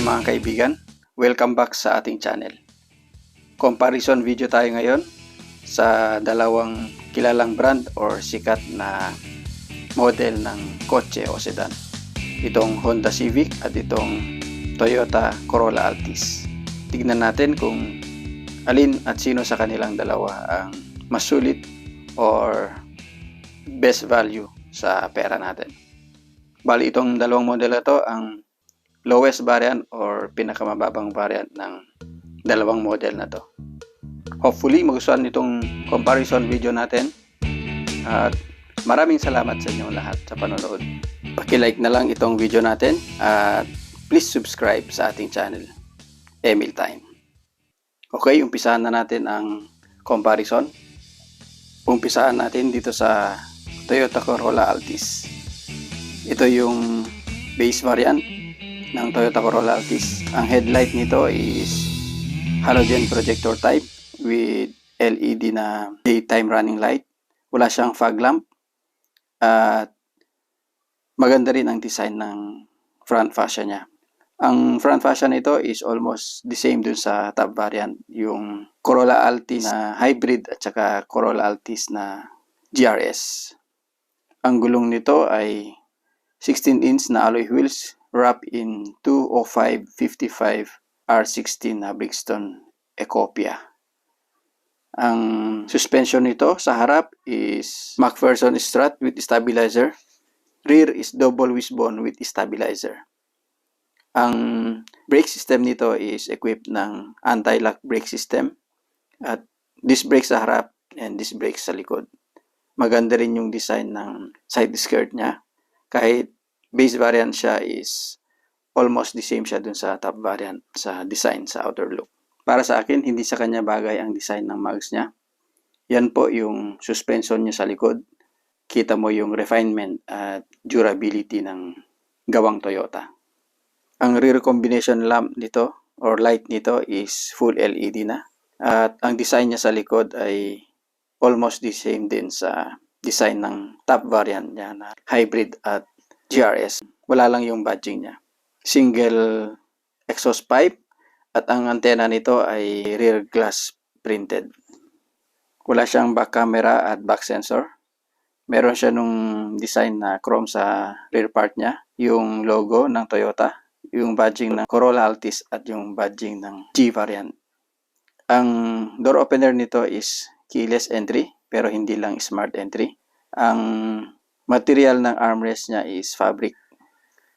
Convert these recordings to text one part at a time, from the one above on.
mga kaibigan, welcome back sa ating channel. Comparison video tayo ngayon sa dalawang kilalang brand or sikat na model ng kotse o sedan. Itong Honda Civic at itong Toyota Corolla Altis. Tignan natin kung alin at sino sa kanilang dalawa ang mas sulit or best value sa pera natin. Bali itong dalawang model na to ang lowest variant or pinakamababang variant ng dalawang model na to. Hopefully magustuhan itong comparison video natin at maraming salamat sa inyong lahat sa panonood. Paki-like na lang itong video natin at please subscribe sa ating channel, Emil Time. Okay, umpisahan na natin ang comparison. Umpisahan natin dito sa Toyota Corolla Altis. Ito yung base variant ng Toyota Corolla Altis. Ang headlight nito is halogen projector type with LED na daytime running light. Wala siyang fog lamp at maganda rin ang design ng front fascia niya. Ang front fascia nito is almost the same dun sa top variant, yung Corolla Altis na hybrid at saka Corolla Altis na GRS. Ang gulong nito ay 16-inch na alloy wheels wrap in 205/55 R16 na Brixton Ecopia. Ang suspension nito sa harap is McPherson strut with stabilizer. Rear is double wishbone with stabilizer. Ang brake system nito is equipped ng anti-lock brake system at disc brake sa harap and disc brake sa likod. Maganda rin yung design ng side skirt niya. Kahit base variant siya is almost the same siya dun sa top variant sa design sa outer look. Para sa akin, hindi sa kanya bagay ang design ng mugs niya. Yan po yung suspension niya sa likod. Kita mo yung refinement at durability ng gawang Toyota. Ang rear combination lamp nito or light nito is full LED na. At ang design niya sa likod ay almost the same din sa design ng top variant niya na hybrid at GRS. Wala lang yung badging niya. Single exhaust pipe at ang antena nito ay rear glass printed. Wala siyang back camera at back sensor. Meron siya nung design na chrome sa rear part niya. Yung logo ng Toyota, yung badging ng Corolla Altis at yung badging ng G variant. Ang door opener nito is keyless entry pero hindi lang smart entry. Ang material ng armrest niya is fabric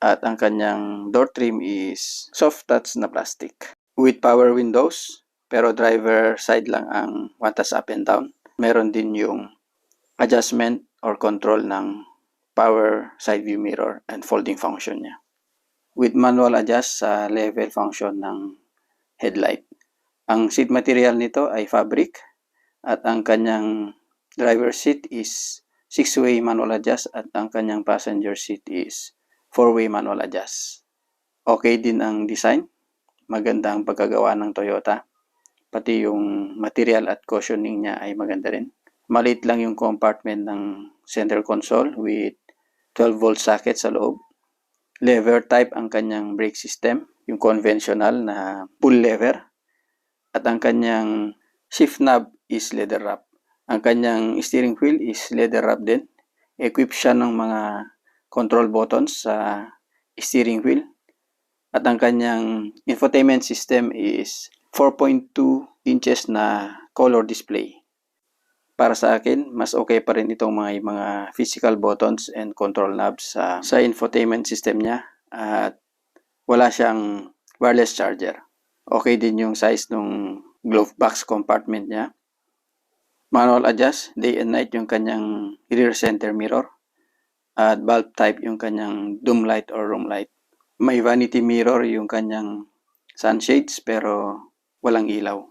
at ang kanyang door trim is soft touch na plastic with power windows pero driver side lang ang one touch up and down. Meron din yung adjustment or control ng power side view mirror and folding function niya with manual adjust sa level function ng headlight. Ang seat material nito ay fabric at ang kanyang driver seat is 6-way manual adjust at ang kanyang passenger seat is 4-way manual adjust. Okay din ang design. Maganda ang pagkagawa ng Toyota. Pati yung material at cushioning niya ay maganda rin. Maliit lang yung compartment ng center console with 12-volt socket sa loob. Lever type ang kanyang brake system. Yung conventional na pull lever. At ang kanyang shift knob is leather wrap. Ang kanyang steering wheel is leather wrap din. Equipped siya ng mga control buttons sa steering wheel. At ang kanyang infotainment system is 4.2 inches na color display. Para sa akin, mas okay pa rin itong mga physical buttons and control knobs sa infotainment system niya. At wala siyang wireless charger. Okay din yung size ng glove box compartment niya. Manual adjust, day and night yung kanyang rear center mirror. At bulb type yung kanyang doom light or room light. May vanity mirror yung kanyang sunshades pero walang ilaw.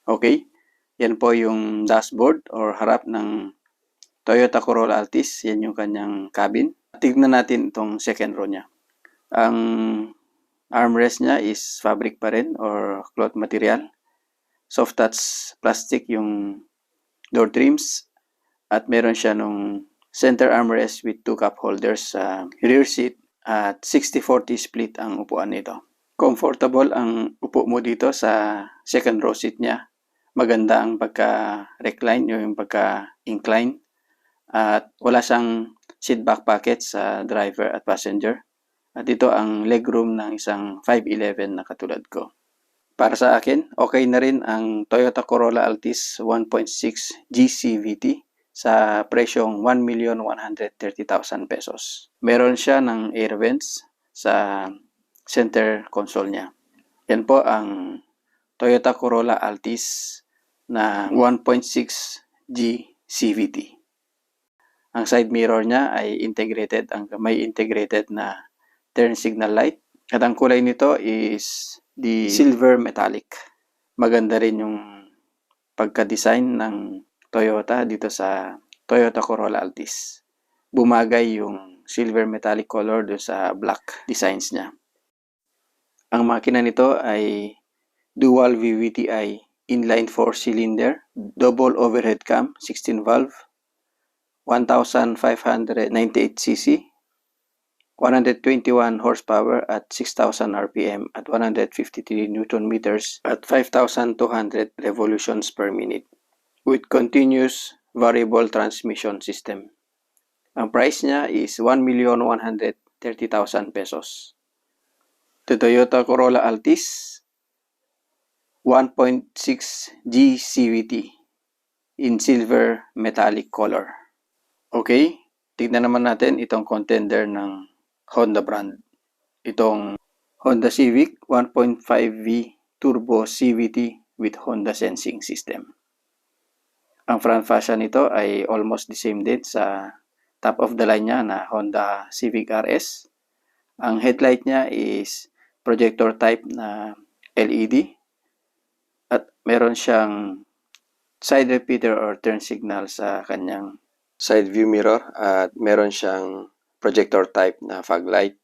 Okay, yan po yung dashboard or harap ng Toyota Corolla Altis. Yan yung kanyang cabin. Tignan natin itong second row niya. Ang armrest niya is fabric pa rin or cloth material. Soft touch plastic yung door trims at meron siya nung center armrest with 2 cup holders sa rear seat at 60-40 split ang upuan nito. Comfortable ang upo mo dito sa second row seat niya. Maganda ang pagka-recline, yung pagka-incline. At wala siyang seat back pocket sa driver at passenger. At ito ang legroom ng isang 511 na katulad ko. Para sa akin, okay na rin ang Toyota Corolla Altis 1.6 GCVT sa presyong 1,130,000 pesos. Meron siya ng air vents sa center console niya. Yan po ang Toyota Corolla Altis na 1.6 GCVT. Ang side mirror niya ay may integrated na turn signal light. At ang kulay nito is the silver metallic. Maganda rin yung pagka-design ng Toyota dito sa Toyota Corolla Altis. Bumagay yung silver metallic color doon sa black designs niya. Ang makina nito ay dual VVTi inline 4-cylinder, double overhead cam, 16 valve, 1,598cc, 121 horsepower at 6,000 RPM at 153 Newton meters at 5,200 revolutions per minute with continuous variable transmission system. Ang price niya is 1,130,000 pesos. The Toyota Corolla Altis 1.6 GCVT in silver metallic color. Okay, tignan naman natin itong contender ng Honda brand. Itong Honda Civic 1.5V Turbo CVT with Honda Sensing System. Ang front fascia nito ay almost the same din sa top of the line niya na Honda Civic RS. Ang headlight niya is projector type na LED at meron siyang side repeater or turn signal sa kanyang side view mirror at meron siyang projector type na fog light.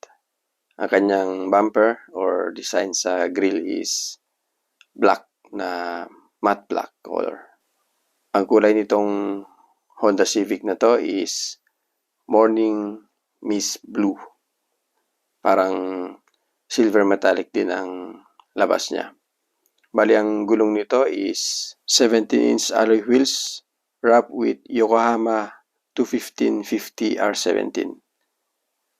Ang kanyang bumper or design sa grille is black na matte black color. Ang kulay nitong Honda Civic na to is morning mist blue. Parang silver metallic din ang labas niya. Bali ang gulong nito is 17-inch alloy wheels wrapped with Yokohama 215/50 R17.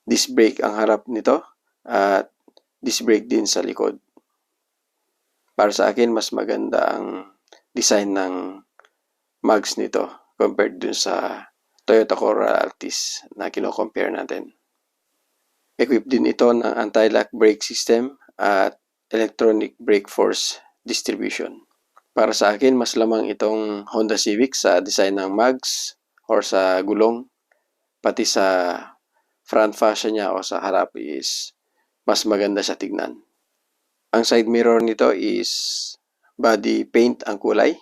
Disc brake ang harap nito at disc brake din sa likod. Para sa akin, mas maganda ang design ng mags nito compared dun sa Toyota Corolla Altis na kino-compare natin. Equipped din ito ng anti-lock brake system at electronic brake force distribution. Para sa akin, mas lamang itong Honda Civic sa design ng mags or sa gulong, pati sa front fascia niya o sa harap is mas maganda siya tignan. Ang side mirror nito is body paint ang kulay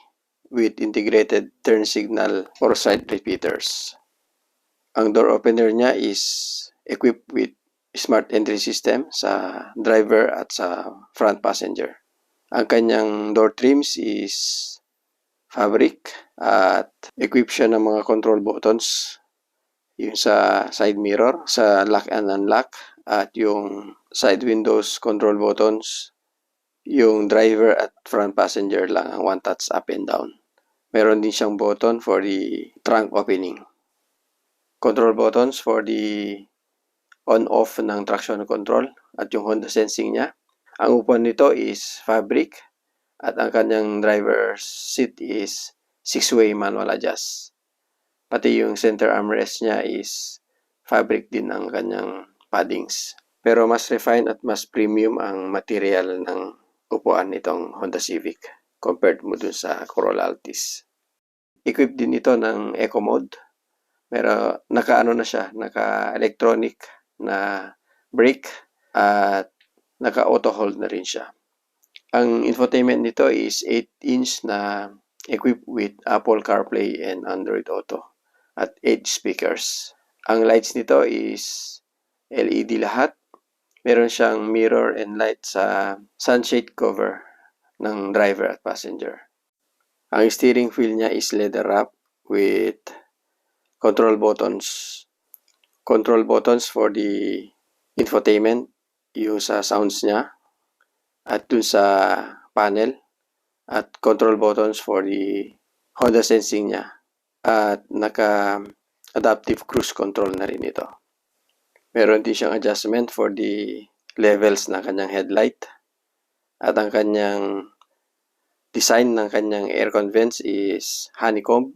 with integrated turn signal or side repeaters. Ang door opener niya is equipped with smart entry system sa driver at sa front passenger. Ang kanyang door trims is fabric at equipped siya ng mga control buttons. Yung sa side mirror, sa lock and unlock, at yung side windows control buttons. Yung driver at front passenger lang ang one touch up and down. Meron din siyang button for the trunk opening. Control buttons for the on-off ng traction control at yung Honda Sensing niya. Ang upuan nito is fabric at ang kanyang driver's seat is 6-way manual adjust. Pati yung center armrest niya is fabric din ang kanyang paddings. Pero mas refined at mas premium ang material ng upuan nitong Honda Civic compared mo dun sa Corolla Altis. Equipped din ito ng Eco Mode. Pero naka-electronic na brake at naka-auto hold na rin siya. Ang infotainment nito is 8-inch na equipped with Apple CarPlay and Android Auto at 8 speakers. Ang lights nito is LED lahat. Meron siyang mirror and light sa sunshade cover ng driver at passenger. Ang steering wheel niya is leather wrap with control buttons. Control buttons for the infotainment, yung sa sounds niya, at dun sa panel at control buttons for the Honda Sensing niya at naka-adaptive cruise control na rin ito. Meron din siyang adjustment for the levels ng kanyang headlight at ang kanyang design ng kanyang aircon vents is honeycomb.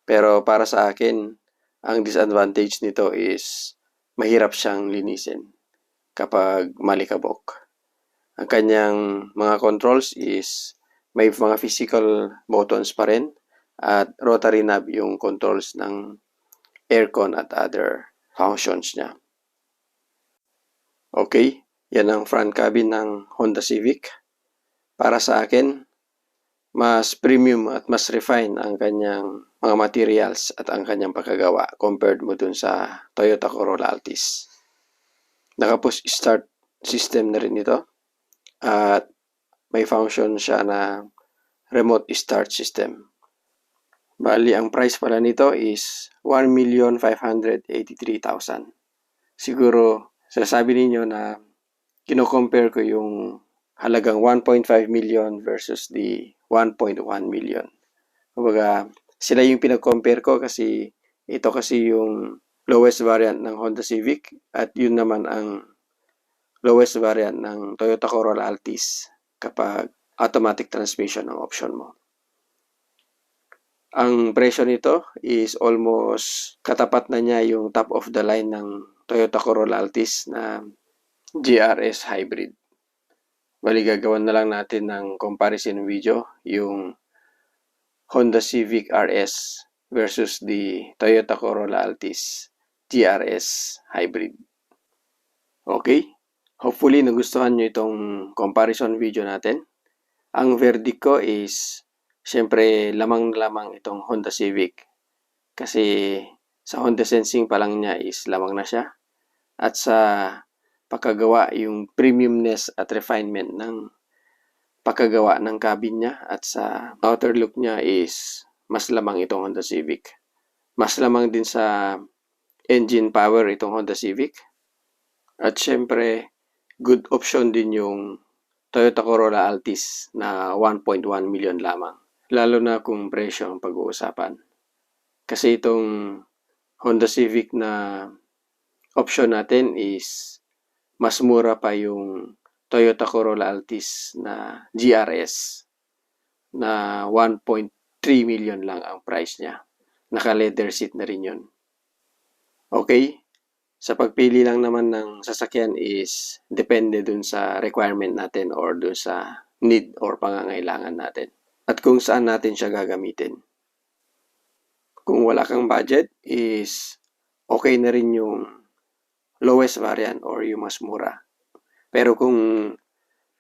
Pero para sa akin, ang disadvantage nito is mahirap siyang linisin kapag malikabok. Ang kanyang mga controls is may mga physical buttons pa rin at rotary knob yung controls ng aircon at other functions niya. Okay, yan ang front cabin ng Honda Civic. Para sa akin, mas premium at mas refine ang kanyang mga materials at ang kanyang pagkagawa compared mo dun sa Toyota Corolla Altis. Naka-push start system na rin ito at may function siya na remote start system. Bali, ang price pala nito is 1,583,000. Siguro, sasabi ninyo na kino-compare ko yung halagang 1.5 million versus the 1.1 million. Kumbaga, sila yung pinag-compare ko kasi ito kasi yung lowest variant ng Honda Civic at yun naman ang lowest variant ng Toyota Corolla Altis kapag automatic transmission ang option mo. Ang presyo nito is almost katapat na niya yung top of the line ng Toyota Corolla Altis na GRS Hybrid. Bali, gagawan na lang natin ng comparison video yung Honda Civic RS versus the Toyota Corolla Altis GRS Hybrid. Okay? Hopefully, nagustuhan nyo itong comparison video natin. Ang verdict ko is, syempre, lamang na lamang itong Honda Civic. Kasi sa Honda Sensing pa lang niya is lamang na siya. At sa pagkagawa, yung premiumness at refinement ng pagkagawa ng cabin niya at sa outer look niya is mas lamang itong Honda Civic. Mas lamang din sa engine power itong Honda Civic. At syempre, good option din yung Toyota Corolla Altis na 1.1 million lamang. Lalo na kung presyo ang pag-uusapan. Kasi itong Honda Civic na option natin is mas mura pa yung Toyota Corolla Altis na GRS na 1.3 million lang ang price niya. Naka-leather seat na rin yun. Okay? Sa pagpili lang naman ng sasakyan is depende dun sa requirement natin or dun sa need or pangangailangan natin. At kung saan natin siya gagamitin. Kung wala kang budget is okay na rin yung lowest variant or yung mas mura. Pero kung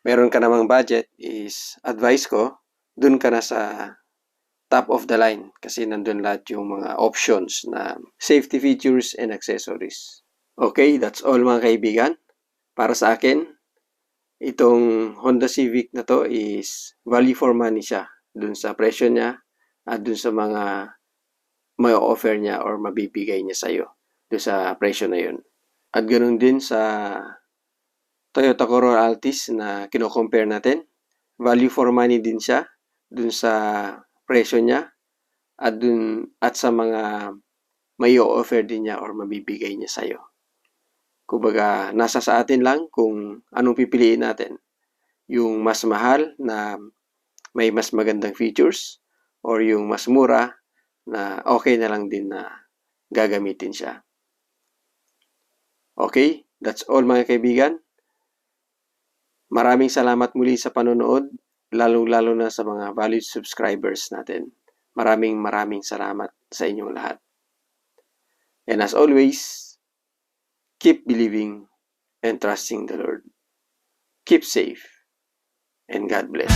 meron ka namang budget is advice ko, dun ka na sa top of the line kasi nandun lahat yung mga options na safety features and accessories. Okay, that's all mga kaibigan. Para sa akin, itong Honda Civic na to is value for money siya dun sa presyo niya at dun sa mga may offer niya or mabibigay niya sa'yo dun sa presyo na yun. At ganun din sa Toyota Corolla Altis na kino-compare natin. Value for money din siya dun sa presyo niya at sa mga may offer din niya or mabibigay niya sa'yo. Kumbaga, nasa sa atin lang kung anong pipiliin natin. Yung mas mahal na may mas magandang features or yung mas mura na okay na lang din na gagamitin siya. Okay, that's all mga kaibigan. Maraming salamat muli sa panonood, lalong-lalo na sa mga valued subscribers natin. Maraming salamat sa inyong lahat. And as always, keep believing and trusting the Lord. Keep safe and God bless.